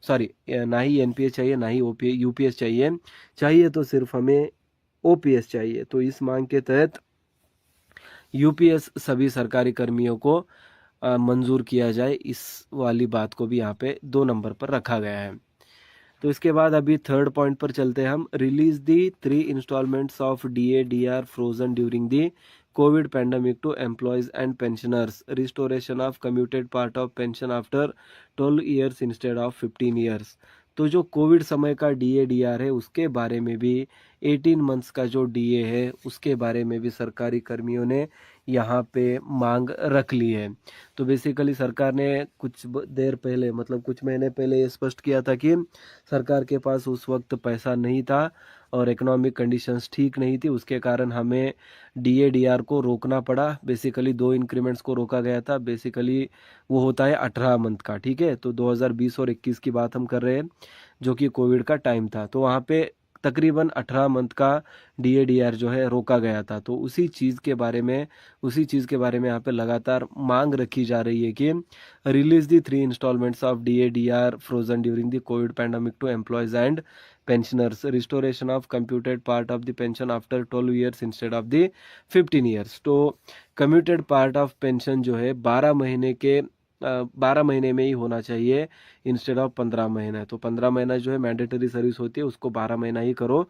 सॉरी ना ही एनपीएस चाहिए ना ही यूपीएस चाहिए तो सिर्फ हमें ओपीएस चाहिए। तो इस मांग के तहत यूपीएस सभी सरकारी कर्मियों को मंजूर किया जाए, इस वाली बात को भी यहाँ पे 2 नंबर पर रखा गया है। तो इसके बाद अभी थर्ड पॉइंट पर चलते हैं हम। Release the 3 installments of DA frozen during the covid pandemic to employees and pensioners, restoration of commuted part of pension after 12 years instead of 15 years. तो जो कोविड समय का डीआर है उसके बारे में भी 18 मंथ्स का जो डीए है उसके बारे में भी सरकारी कर्मियों ने यहाँ पे मांग रख ली है। तो बेसिकली सरकार ने कुछ देर पहले मतलब कुछ महीने पहले ये स्पष्ट किया था कि सरकार के पास उस वक्त पैसा नहीं था और इकोनॉमिक कंडीशंस ठीक नहीं थी, उसके कारण हमें डीआर को रोकना पड़ा। बेसिकली 2 इंक्रीमेंट्स को रोका गया था। बेसिकली वो होता है 18 मंथ का, ठीक है। तो 2020 और 21 की बात हम कर रहे हैं, जो कि कोविड का टाइम था। तो वहाँ पे तकरीबन 18 मंथ का डीआर जो है रोका गया था। तो उसी चीज़ के बारे में यहाँ पे लगातार मांग रखी जा रही है कि release the 3 installments of DR frozen during the covid pandemic to employees and pensioners, restoration of computed part of the pension after 12 years instead of the 15 years. तो कम्यूटेड पार्ट ऑफ पेंशन जो है 12 महीने में ही होना चाहिए instead of 15 महीना। तो 15 महीना जो है मैंडेटरी सर्विस होती है, उसको 12 महीना ही करो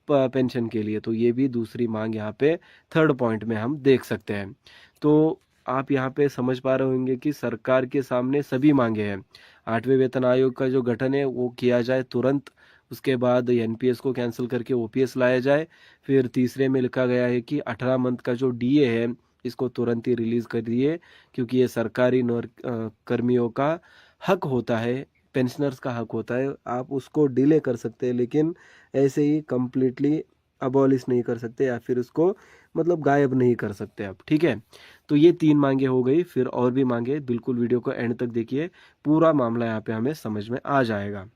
पेंशन के लिए। तो ये भी दूसरी मांग यहाँ पे थर्ड पॉइंट में हम देख सकते हैं। तो आप यहाँ पे समझ पा रहे होंगे कि सरकार के सामने सभी मांगे हैं। 8वें वेतन आयोग का जो गठन है वो किया जाए तुरंत, उसके बाद एनपीएस को कैंसिल करके ओपीएस लाया जाए। फिर तीसरे में लिखा गया है कि 18 मंथ का जो डीए है इसको तुरंत ही रिलीज कर दिए, क्योंकि ये सरकारी कर्मियों का हक होता है, पेंशनर्स का हक होता है। आप उसको डिले कर सकते हैं लेकिन ऐसे ही कंप्लीटली अबॉलिश नहीं कर सकते या फिर उसको मतलब गायब नहीं कर सकते आप, ठीक है। तो ये 3 मांगे हो गई, फिर और भी मांगे। बिल्कुल वीडियो को एंड तक देखिए, पूरा मामला यहाँ पे हमें समझ में आ जाएगा।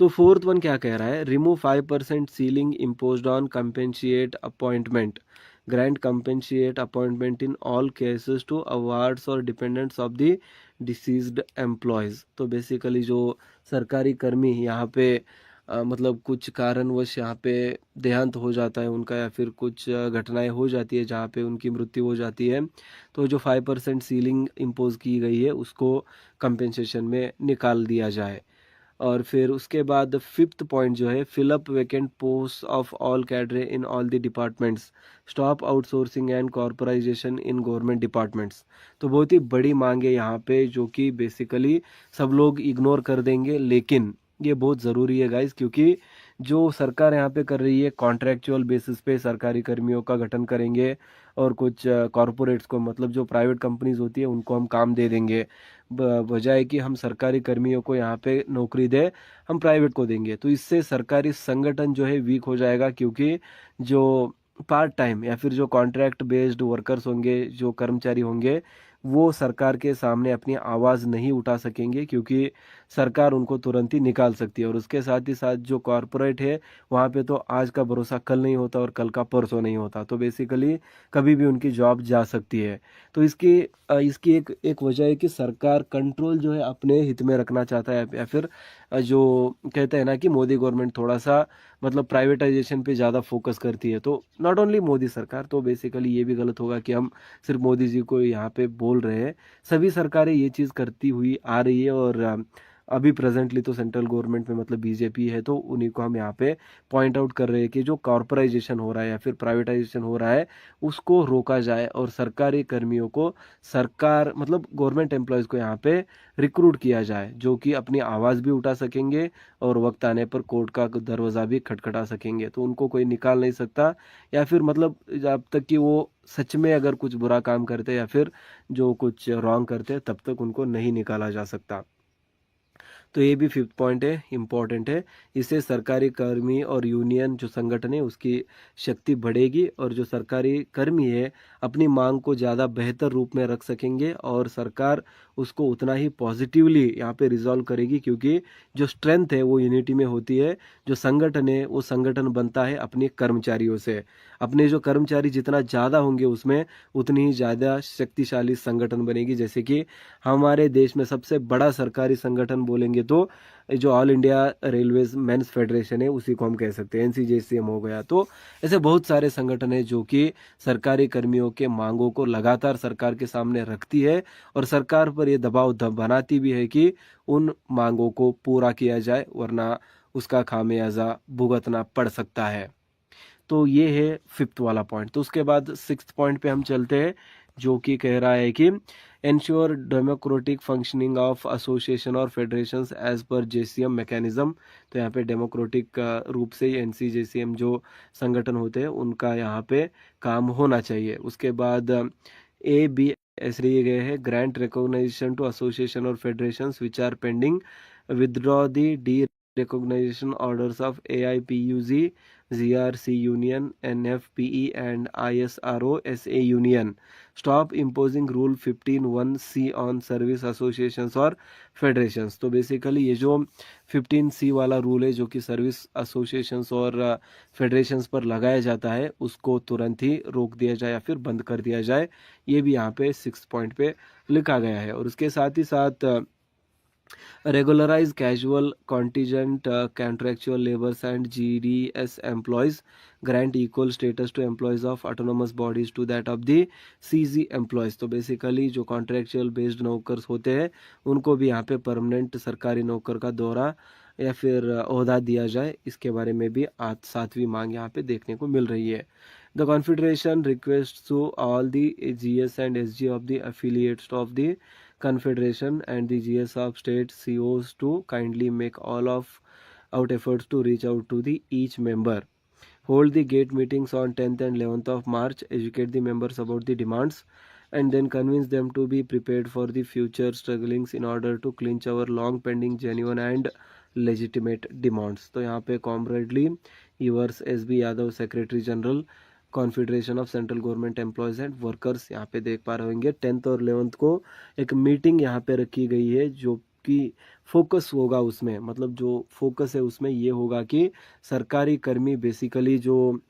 तो फोर्थ वन क्या कह रहा है, remove 5% ceiling imposed on compassionate appointment, grant compassionate appointment in all cases to awards और dependents of the deceased employees. तो बेसिकली जो सरकारी कर्मी यहाँ पे मतलब कुछ कारणवश यहाँ पे देहांत हो जाता है उनका, या फिर कुछ घटनाएं हो जाती है जहाँ पे उनकी मृत्यु हो जाती है, तो जो 5% सीलिंग इम्पोज की गई है उसको कंपेंसेशन में निकाल दिया जाए। और फिर उसके बाद फिफ्थ पॉइंट जो है, fill up vacant post of all cadre in all the departments, stop outsourcing and corporatisation in government departments. तो बहुत ही बड़ी मांग है यहाँ पे, जो कि बेसिकली सब लोग इग्नोर कर देंगे, लेकिन ये बहुत ज़रूरी है गाइज, क्योंकि जो सरकार यहाँ पे कर रही है कॉन्ट्रैक्चुअल बेसिस पे सरकारी कर्मियों का गठन करेंगे और कुछ कॉरपोरेट्स को मतलब जो प्राइवेट कंपनीज होती है उनको हम काम दे देंगे, बजाय कि हम सरकारी कर्मियों को यहाँ पे नौकरी दे हम प्राइवेट को देंगे। तो इससे सरकारी संगठन जो है वीक हो जाएगा, क्योंकि जो पार्ट टाइम या फिर जो कॉन्ट्रैक्ट बेस्ड वर्कर्स होंगे, जो कर्मचारी होंगे, वो सरकार के सामने अपनी आवाज़ नहीं उठा सकेंगे, क्योंकि सरकार उनको तुरंत ही निकाल सकती है। और उसके साथ ही साथ जो कॉरपोरेट है वहाँ पे तो आज का भरोसा कल नहीं होता और कल का परसों नहीं होता, तो बेसिकली कभी भी उनकी जॉब जा सकती है। तो इसकी एक वजह है कि सरकार कंट्रोल जो है अपने हित में रखना चाहता है, या फिर जो कहते हैं ना कि मोदी गवर्नमेंट थोड़ा सा मतलब प्राइवेटाइजेशन पे ज़्यादा फोकस करती है। तो नॉट ओनली मोदी सरकार, तो बेसिकली ये भी गलत होगा कि हम सिर्फ मोदी जी को यहाँ पे बोल रहे हैं, सभी सरकारें ये चीज़ करती हुई आ रही है। और अभी प्रेजेंटली तो सेंट्रल गवर्नमेंट में मतलब बीजेपी है, तो उन्हीं को हम यहाँ पे पॉइंट आउट कर रहे हैं कि जो कॉर्पोराइजेशन हो रहा है या फिर प्राइवेटाइजेशन हो रहा है उसको रोका जाए और सरकारी कर्मियों को सरकार मतलब गवर्नमेंट एम्प्लॉयज़ को यहाँ पे रिक्रूट किया जाए, जो कि अपनी आवाज़ भी उठा सकेंगे और वक्त आने पर कोर्ट का दरवाज़ा भी खटखटा सकेंगे। तो उनको कोई निकाल नहीं सकता, या फिर मतलब जब तक कि वो सच में अगर कुछ बुरा काम करते या फिर जो कुछ रॉन्ग करते तब तक उनको नहीं निकाला जा सकता। तो ये भी फिफ्थ पॉइंट है, इम्पॉर्टेंट है। इससे सरकारी कर्मी और यूनियन जो संगठन है उसकी शक्ति बढ़ेगी और जो सरकारी कर्मी है अपनी मांग को ज़्यादा बेहतर रूप में रख सकेंगे और सरकार उसको उतना ही पॉजिटिवली यहाँ पे रिजॉल्व करेगी, क्योंकि जो स्ट्रेंथ है वो यूनिटी में होती है। जो संगठन है वो संगठन बनता है अपने कर्मचारियों से। अपने जो कर्मचारी जितना ज़्यादा होंगे उसमें उतनी ही ज़्यादा शक्तिशाली संगठन बनेगी। जैसे कि हमारे देश में सबसे बड़ा सरकारी संगठन बोलेंगे तो जो all India railways men's federation है उसी को हम कह सकते हैं, एनसीजेसीएम हो गया। तो ऐसे बहुत सारे संगठन है जो कि सरकारी कर्मियों के मांगों को लगातार सरकार के सामने रखती है और सरकार पर ये दबाव बनाती भी है कि उन मांगों को पूरा किया जाए, वरना उसका खामियाजा भुगतना पड़ सकता है। तो ये है फिफ्थ वाला पॉइंट। तो उसके बाद सिक्स्थ पॉइंट पे हम चलते हैं, जो कि कह रहा है कि ensure democratic functioning of association और federations as per JCM mechanism. तो यहाँ पे डेमोक्रेटिक रूप से एनसीजेसीएम जो संगठन होते हैं उनका यहाँ पे काम होना चाहिए। उसके बाद ए बी ऐसे लिए गए हैं, ग्रांट रिकॉग्नाइजेशन टू एसोसिएशन और federations which are pending, withdraw the derecognition orders of AIPUG, GRC Union, NFPE and ISRO SA Union. Stop imposing Rule 15(1)(c) on service associations और फेडरेशंस। तो basically ये जो 15(c) वाला rule है जो कि service associations और फेडरेशंस पर लगाया जाता है उसको तुरंत ही रोक दिया जाए या फिर बंद कर दिया जाए। ये भी यहाँ पे 6 पॉइंट पे लिखा गया है। और उसके साथ ही साथ regularize casual contingent contractual laborers and GDS employees, grant equal status to employees of autonomous bodies to that of the CZ employees। तो बेसिकली जो कॉन्ट्रेक्चुअल बेस्ड नौकर्स होते हैं उनको भी यहाँ पे परमानेंट सरकारी नौकर का दौरा या फिर ओहदा दिया जाए, इसके बारे में भी आज सातवीं मांग यहाँ पे देखने को मिल रही है। The confederation request to all the GS and SG of the affiliates of the Confederation and the GS of state COs to kindly make all of out efforts to reach out to the each member. Hold the gate meetings on 10th and 11th of March, educate the members about the demands and then convince them to be prepared for the future strugglings in order to clinch our long pending genuine and legitimate demands। तो यहाँ पे comradely yours SB Yadav, secretary general confederation of central government employees and workers, यहाँ पे देख पा रहे होंगे 10th और 11th को एक मीटिंग यहाँ पे रखी गई है जो कि फोकस होगा उसमें, मतलब जो फोकस है उसमें ये होगा कि सरकारी कर्मी बेसिकली जो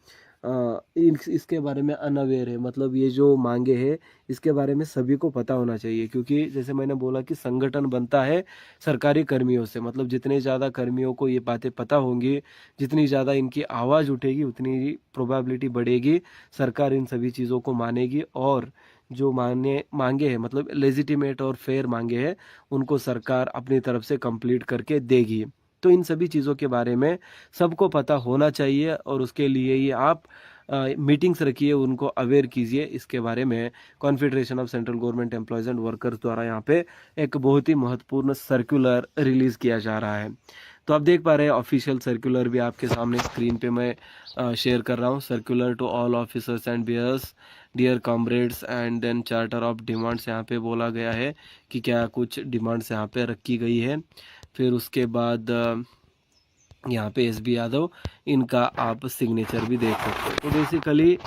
इसके बारे में अनअवेयर है, मतलब ये जो मांगे हैं इसके बारे में सभी को पता होना चाहिए। क्योंकि जैसे मैंने बोला कि संगठन बनता है सरकारी कर्मियों से, मतलब जितने ज़्यादा कर्मियों को ये बातें पता होंगी, जितनी ज़्यादा इनकी आवाज़ उठेगी उतनी प्रोबेबिलिटी बढ़ेगी सरकार इन सभी चीज़ों को मानेगी और जो मांगे हैं मतलब लेजिटिमेट और फेयर मांगे हैं उनको सरकार अपनी तरफ से कंप्लीट करके देगी। तो इन सभी चीज़ों के बारे में सबको पता होना चाहिए और उसके लिए ही आप मीटिंग्स रखिए, उनको अवेयर कीजिए। इसके बारे में confederation of central government employees and workers द्वारा यहाँ पे एक बहुत ही महत्वपूर्ण सर्कुलर रिलीज़ किया जा रहा है। तो आप देख पा रहे हैं ऑफिशियल सर्कुलर भी आपके सामने स्क्रीन पे मैं शेयर कर रहा हूँ। Circular to all officers and bearers, dear comrades and then charter of demands, यहाँ पे बोला गया है कि क्या कुछ डिमांड्स यहाँ पे रखी गई है। फिर उसके बाद यहाँ पे SB यादव, इनका आप सिग्नेचर भी देख सकते हो। तो बेसिकली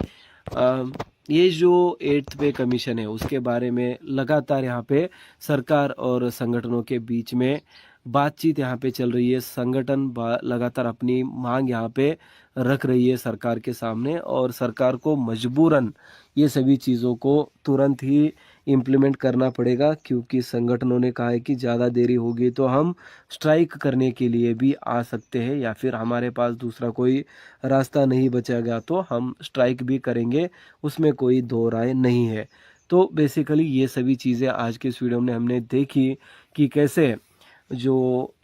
ये जो 8th पे कमीशन है उसके बारे में लगातार यहाँ पे सरकार और संगठनों के बीच में बातचीत यहाँ पे चल रही है। संगठन लगातार अपनी मांग यहाँ पे रख रही है सरकार के सामने और सरकार को मजबूरन ये सभी चीज़ों को तुरंत ही इम्प्लीमेंट करना पड़ेगा, क्योंकि संगठनों ने कहा है कि ज़्यादा देरी होगी तो हम स्ट्राइक करने के लिए भी आ सकते हैं या फिर हमारे पास दूसरा कोई रास्ता नहीं बचेगा तो हम स्ट्राइक भी करेंगे, उसमें कोई दो राय नहीं है। तो बेसिकली ये सभी चीज़ें आज के इस वीडियो में हमने देखी कि कैसे जो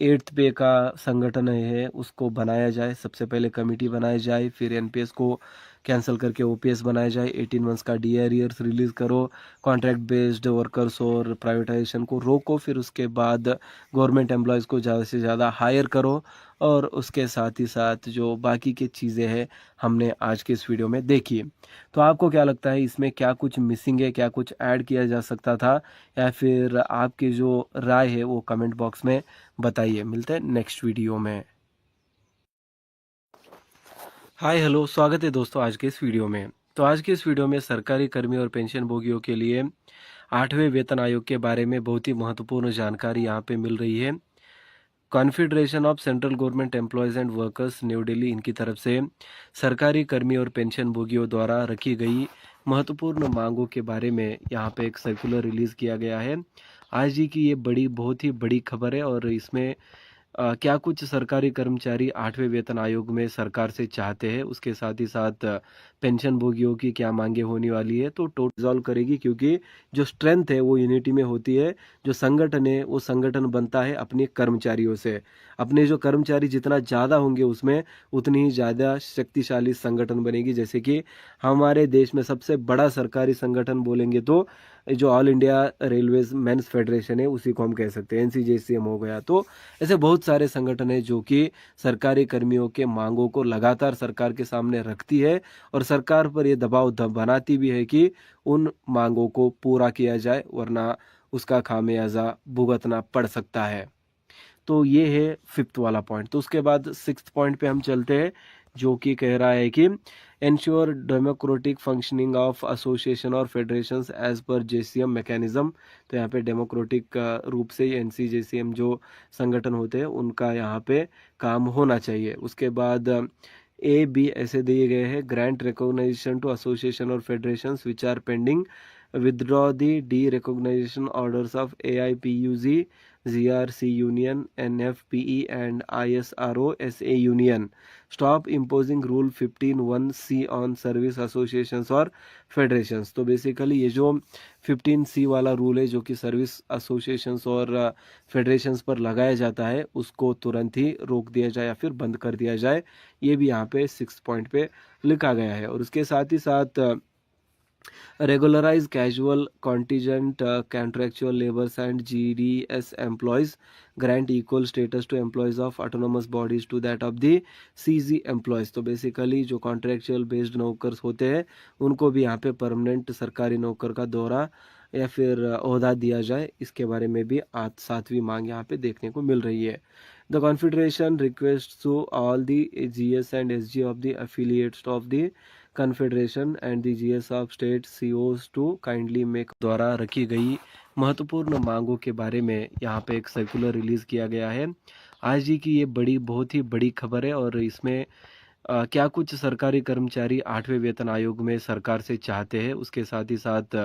8th पे का संगठन है उसको बनाया जाए। सबसे पहले कमेटी बनाई जाए, फिर NPS को कैंसिल करके ओपीएस बनाया जाए, 18 मंथ्स का डी एरियर्स रिलीज़ करो, कॉन्ट्रैक्ट बेस्ड वर्कर्स और प्राइवेटाइजेशन को रोको, फिर उसके बाद गवर्नमेंट एम्प्लॉयज़ को ज़्यादा से ज़्यादा हायर करो, और उसके साथ ही साथ जो बाकी की चीज़ें हैं हमने आज के इस वीडियो में देखी। तो आपको क्या लगता है, इसमें क्या कुछ मिसिंग है, क्या कुछ ऐड किया जा सकता था, या फिर आपकी जो राय है वो कमेंट बॉक्स में बताइए। मिलते हैं नेक्स्ट वीडियो में। हाय हेलो, स्वागत है दोस्तों आज के इस वीडियो में। तो आज के इस वीडियो में सरकारी कर्मी और पेंशन भोगियों के लिए 8वें वेतन आयोग के बारे में बहुत ही महत्वपूर्ण जानकारी यहाँ पे मिल रही है। Confederation of central government employees and workers new Delhi, इनकी तरफ से सरकारी कर्मी और पेंशन भोगियों द्वारा रखी गई महत्वपूर्ण मांगों के बारे में यहाँ पे एक सर्कुलर रिलीज़ किया गया है। आज ही की ये बहुत ही बड़ी खबर है, और इसमें क्या कुछ सरकारी कर्मचारी 8वें वेतन आयोग में सरकार से चाहते हैं, उसके साथ ही साथ पेंशन भोगियों की क्या मांगे होने वाली है, तो टोटल रिजॉल्व करेगी। क्योंकि जो स्ट्रेंथ है वो यूनिटी में होती है, जो संगठन है वो संगठन बनता है अपने कर्मचारियों से। अपने जो कर्मचारी जितना ज़्यादा होंगे उसमें उतनी ही ज़्यादा शक्तिशाली संगठन बनेगी। जैसे कि हमारे देश में सबसे बड़ा सरकारी संगठन बोलेंगे तो जो all India railways men's federation है उसी को हम कह सकते हैं, एनसीजेसीएम हो गया। तो ऐसे बहुत सारे संगठन हैं जो कि सरकारी कर्मियों के मांगों को लगातार सरकार के सामने रखती है, और सरकार पर ये दबाव बनाती भी है कि उन मांगों को पूरा किया जाए, वरना उसका खामियाजा भुगतना पड़ सकता है। तो ये है 5th वाला पॉइंट। तो उसके बाद 6th पॉइंट पे हम चलते हैं, जो कि कह रहा है कि ensure democratic functioning of association और federations as per JCM mechanism. तो यहाँ पे डेमोक्रेटिक रूप से एनसीजेसीएम जो संगठन होते हैं उनका यहाँ पे काम होना चाहिए। उसके बाद ए बी ऐसे दिए गए हैं, ग्रांट रिकॉग्नाइजेशन टू एसोसिएशन और federations which are pending, withdraw the derecognition orders of AIPUZ, GRC Union, NFPE and ISRO SA Union. Stop imposing Rule 15(1)C on service associations और फेडरेशंस। तो basically ये जो 15C वाला rule है जो कि service associations और फेडरेशंस पर लगाया जाता है, उसको तुरंत ही रोक दिया जाए या फिर बंद कर दिया जाए। ये भी यहाँ पे 6th पॉइंट पे लिखा गया है। और उसके साथ ही साथ regularize casual contingent contractual laborers and GDS employees, grant equal status to employees of autonomous bodies to that of the CZ employees। तो बेसिकली जो कॉन्ट्रेक्चुअल बेस्ड नौकर्स होते हैं उनको भी यहाँ पे परमानेंट सरकारी नौकर का दौरा या फिर ओहदा दिया जाए, इसके बारे में भी आज 7वीं मांग यहाँ पे देखने को मिल रही है। The confederation request to all the GS and SG of the affiliates of the confederation and the GS of state COs to kindly make द्वारा रखी गई महत्वपूर्ण मांगों के बारे में यहाँ पे एक सर्कुलर रिलीज़ किया गया है। आज ही की ये बहुत ही बड़ी खबर है, और इसमें क्या कुछ सरकारी कर्मचारी 8वें वेतन आयोग में सरकार से चाहते हैं, उसके साथ ही साथ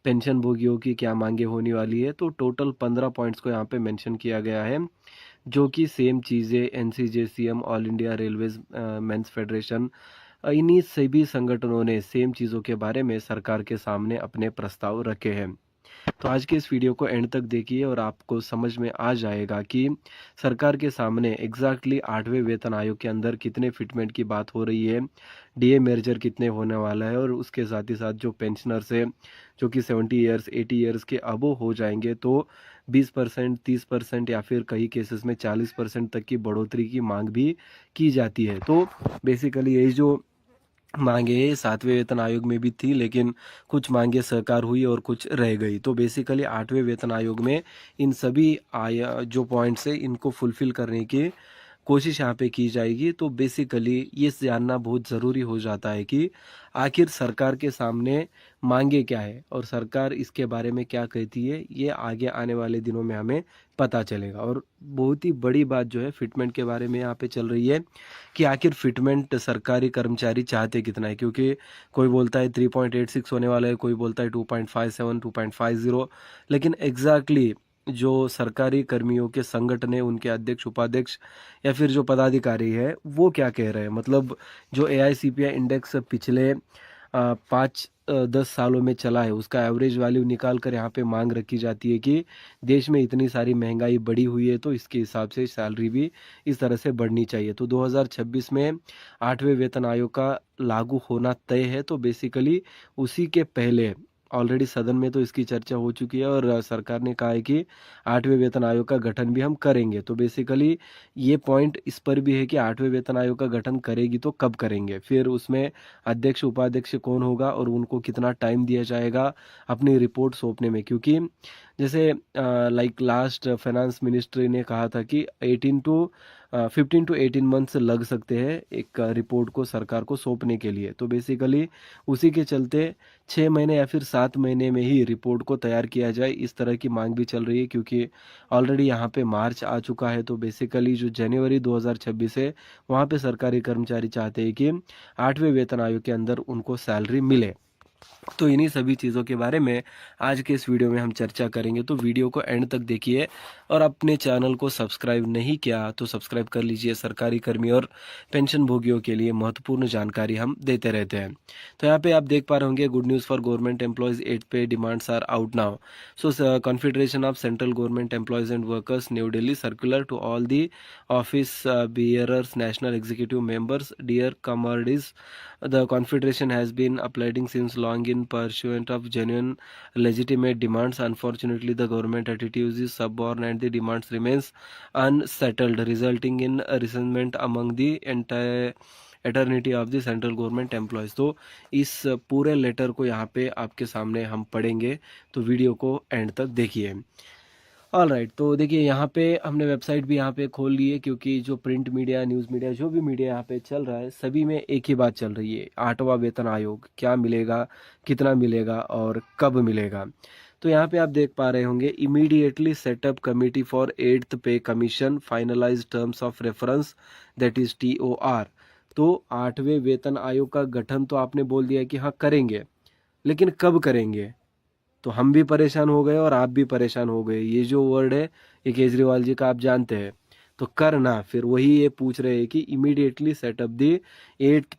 पेंशन भोगियों की क्या मांगे होने वाली है। तो टोटल 15 पॉइंट्स को यहाँ पे मेंशन किया गया है, जो कि सेम चीज़ें NCJCM, all India railways men's federation, इन्हीं सभी संगठनों ने सेम चीज़ों के बारे में सरकार के सामने अपने प्रस्ताव रखे हैं। तो आज के इस वीडियो को एंड तक देखिए और आपको समझ में आ जाएगा कि सरकार के सामने एग्जैक्टली 8वें वेतन आयोग के अंदर कितने फिटमेंट की बात हो रही है, डीए मेजर कितने होने वाला है, और उसके साथ ही साथ जो पेंशनर्स है जो कि 70 ईयर्स 80 ईयर्स के अबो हो जाएंगे तो 20%, 30% या फिर कई केसेस में 40% तक की बढ़ोतरी की मांग भी की जाती है। तो बेसिकली यही जो मांगे 7वें वेतन आयोग में भी थी, लेकिन कुछ मांगे साकार हुई और कुछ रह गई। तो बेसिकली 8वें वेतन आयोग में इन सभी जो पॉइंट्स है इनको फुलफिल करने की कोशिश यहाँ पे की जाएगी। तो बेसिकली ये जानना बहुत ज़रूरी हो जाता है कि आखिर सरकार के सामने मांगे क्या है और सरकार इसके बारे में क्या कहती है, ये आगे आने वाले दिनों में हमें पता चलेगा। और बहुत ही बड़ी बात जो है फिटमेंट के बारे में यहाँ पे चल रही है कि आखिर फिटमेंट सरकारी कर्मचारी चाहते कितना है, क्योंकि कोई बोलता है 3.86 होने वाला है, कोई बोलता है 2.57, 2.50, लेकिन एग्जैक्टली जो सरकारी कर्मियों के संगठन है उनके अध्यक्ष उपाध्यक्ष या फिर जो पदाधिकारी है वो क्या कह रहे हैं। मतलब जो AICPI इंडेक्स पिछले 5 10 सालों में चला है उसका एवरेज वैल्यू निकाल कर यहाँ पे मांग रखी जाती है कि देश में इतनी सारी महंगाई बढ़ी हुई है तो इसके हिसाब से सैलरी भी इस तरह से बढ़नी चाहिए। तो 2026 में 8वें वेतन आयोग का लागू होना तय है। तो बेसिकली उसी के पहले ऑलरेडी सदन में तो इसकी चर्चा हो चुकी है और सरकार ने कहा है कि 8वें वेतन आयोग का गठन भी हम करेंगे। तो बेसिकली ये पॉइंट इस पर भी है कि 8वें वेतन आयोग का गठन करेगी तो कब करेंगे, फिर उसमें अध्यक्ष उपाध्यक्ष कौन होगा और उनको कितना टाइम दिया जाएगा अपनी रिपोर्ट सौंपने में। क्योंकि जैसे लाइक लास्ट फाइनेंस मिनिस्ट्री ने कहा था कि 15 to 18 मंथ्स लग सकते हैं एक रिपोर्ट को सरकार को सौंपने के लिए। तो बेसिकली उसी के चलते 6 महीने या फिर 7 महीने में ही रिपोर्ट को तैयार किया जाए, इस तरह की मांग भी चल रही है। क्योंकि ऑलरेडी यहाँ पे मार्च आ चुका है। तो बेसिकली जो जनवरी 2026 है वहाँ पे सरकारी कर्मचारी चाहते हैं कि 8वें वेतन आयोग के अंदर उनको सैलरी मिले। तो इन्हीं सभी चीज़ों के बारे में आज के इस वीडियो में हम चर्चा करेंगे। तो वीडियो को एंड तक देखिए और अपने चैनल को सब्सक्राइब नहीं किया तो सब्सक्राइब कर लीजिए। सरकारी कर्मी और पेंशन भोगियों के लिए महत्वपूर्ण जानकारी हम देते रहते हैं। तो यहाँ पे आप देख पा रहे होंगे, good news for government employees 8th pay demands are out now. So confederation of central government employees and workers, new Delhi, circular to all the office bearers, national executive members, dear comrades, the confederation has been applauding since long in pursuit of genuine legitimate demands. Unfortunately, the government attitude is stubborn and the demands remains unsettled, resulting in resentment among the entire eternity of the central government employees. तो इस पूरे letter को यहाँ पे आपके सामने हम पढ़ेंगे, तो वीडियो को एंड तक देखिए। ऑल राइट, तो देखिए यहाँ पे हमने वेबसाइट भी यहाँ पे खोल ली है। क्योंकि जो प्रिंट मीडिया, न्यूज़ मीडिया, जो भी मीडिया यहाँ पे चल रहा है सभी में एक ही बात चल रही है, 8वां वेतन आयोग क्या मिलेगा, कितना मिलेगा और कब मिलेगा। तो यहाँ पे आप देख पा रहे होंगे, immediately set up committee for 8th pay commission, finalise terms of reference, that is TOR। तो 8वें वेतन आयोग का गठन तो आपने बोल दिया कि हाँ करेंगे, लेकिन कब करेंगे। तो हम भी परेशान हो गए और आप भी परेशान हो गए। ये जो वर्ड है ये केजरीवाल जी का आप जानते हैं। तो करना फिर वही ये पूछ रहे हैं कि immediately setup the 8th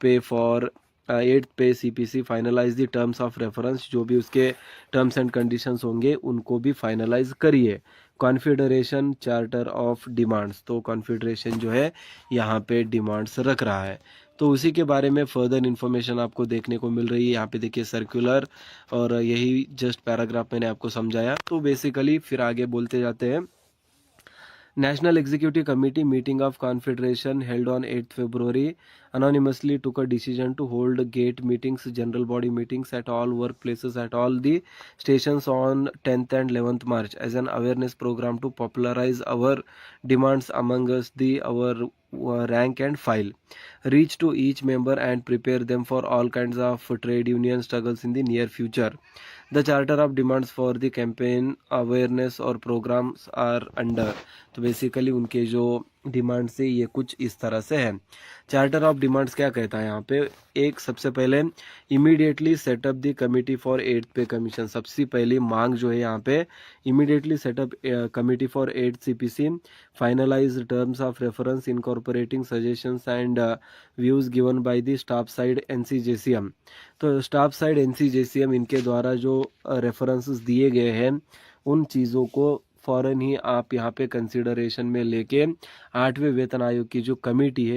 pay CPC, finalise the terms of reference, जो भी उसके टर्म्स एंड कंडीशंस होंगे उनको भी फाइनलाइज करिए। कॉन्फेडरेशन चार्टर ऑफ डिमांड्स, तो कॉन्फेडरेशन जो है यहाँ पे डिमांड्स रख रहा है। तो उसी के बारे में फर्दर इन्फॉर्मेशन आपको देखने को मिल रही है। यहाँ पे देखिए सर्कुलर, और यही जस्ट पैराग्राफ मैंने आपको समझाया। तो बेसिकली फिर आगे बोलते जाते हैं। National Executive Committee meeting of Confederation held on 8th February anonymously took a decision to hold gate meetings, general body meetings at all workplaces at all the stations on 10th and 11th March as an awareness program to popularize our demands among us, our rank and file, reach to each member and prepare them for all kinds of trade union struggles in the near future. The charter of demands for the campaign awareness और programs are under। तो basically उनके जो demand से ये कुछ इस तरह से है। चार्टर ऑफ डिमांड्स क्या कहता है यहाँ पे, एक सबसे पहले immediately setup the committee for 8th pay commission. सबसे पहली मांग जो है यहाँ पे, immediately set up committee for 8th CPC, finalise terms of reference, incorporating suggestions and views given by the staff side NCJCM। तो स्टाफ साइड NCJCM इनके द्वारा जो रेफरेंसेस दिए गए हैं उन चीज़ों को फ़ौरन ही आप यहाँ पे कंसिडरेशन में लेके 8वें वेतन आयोग की जो कमेटी है